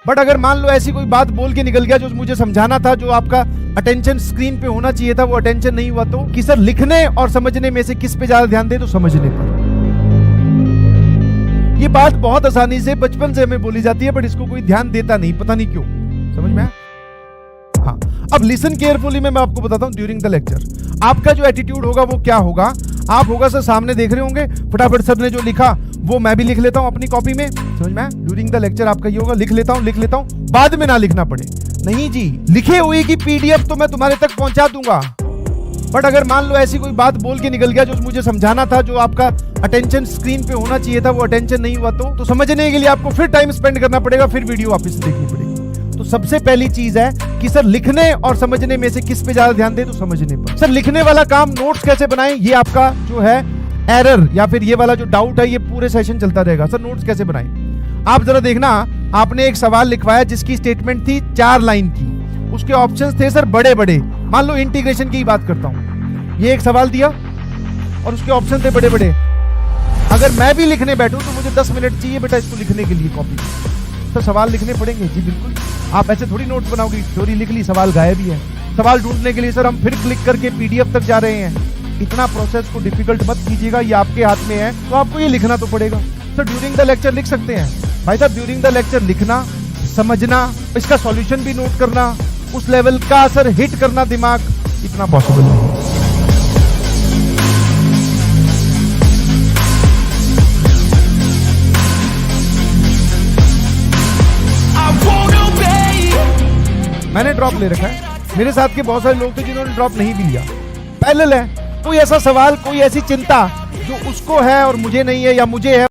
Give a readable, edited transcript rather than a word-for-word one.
But अगर मान लो ऐसी कोई बात बोल के निकल गया जो मुझे समझाना था, जो आपका अटेंशन स्क्रीन पे होना चाहिए था, वो अटेंशन नहीं हुआ, तो कि सर लिखने और समझने में से किस पे ज्यादा ध्यान दे, तो समझने पर। ये बात बहुत आसानी से बचपन से हमें बोली जाती है, बट इसको कोई ध्यान देता नहीं, पता नहीं क्यों। समझ में आया? हाँ, अब लिसन केयरफुली में मैं आपको बताता हूं ड्यूरिंग द लेक्चर आपका जो एटीट्यूड होगा वो क्या होगा। आप होगा सर सामने देख रहे होंगे, फटाफट सर ने जो लिखा वो मैं भी लिख लेता हूं अपनी कॉपी में। समझ में आया? ड्यूरिंग द लेक्चर आपका ये होगा, लिख लेता हूं, बाद में ना लिखना पड़े। नहीं जी, लिखे हुए की पीडीएफ तो मैं तुम्हारे तक पहुंचा दूंगा, बट अगर मान लो ऐसी कोई बात बोल के निकल गया जो मुझे समझाना था, जो आपका अटेंशन स्क्रीन पे होना चाहिए था, वो अटेंशन नहीं हुआ, तो समझने के लिए आपको फिर टाइम स्पेंड करना पड़ेगा, फिर वीडियो वापस देखनी पड़ेगी। तो सबसे पहली चीज है कि सर लिखने और समझने में से किस पे ज्यादा ध्यान दे, तो समझने पर। सर लिखने वाला काम नोट्स कैसे बनाएं, ये आपका जो है एरर या फिर ये वाला जो डाउट है, ये पूरे सेशन चलता रहेगा। सर नोट्स कैसे बनाएं, आप जरा देखना, आपने एक सवाल लिखवाया जिसकी स्टेटमेंट थी 4 लाइन की, उसके ऑप्शंस थे सर बड़े बड़े। मान लो इंटीग्रेशन की बात करता हूं, ये एक सवाल दिया और उसके ऑप्शन थे बड़े बड़े। अगर मैं भी लिखने बैठूं तो मुझे 10 मिनट चाहिए बेटा इसको लिखने के लिए कॉपी। तो सवाल लिखने पड़ेंगे जी, बिल्कुल। आप ऐसे थोड़ी नोट्स बनाओगे, थ्योरी लिख ली, सवाल गायब ही है। सवाल ढूंढने के लिए सर हम फिर क्लिक करके पीडीएफ तक जा रहे हैं। इतना प्रोसेस को डिफिकल्ट मत कीजिएगा, ये आपके हाथ में है, तो आपको ये लिखना तो पड़ेगा। सर ड्यूरिंग द लेक्चर लिख सकते हैं भाई साहब, ड्यूरिंग द लेक्चर लिखना, समझना, इसका सॉल्यूशन भी नोट करना, उस लेवल का सर हिट करना दिमाग, इतना पॉसिबल नहीं। मैंने ड्रॉप ले रखा है, मेरे साथ के बहुत सारे लोग थे जिन्होंने ड्रॉप नहीं भी लिया। पैरेलल है, कोई ऐसा सवाल, कोई ऐसी चिंता जो उसको है और मुझे नहीं है, या मुझे है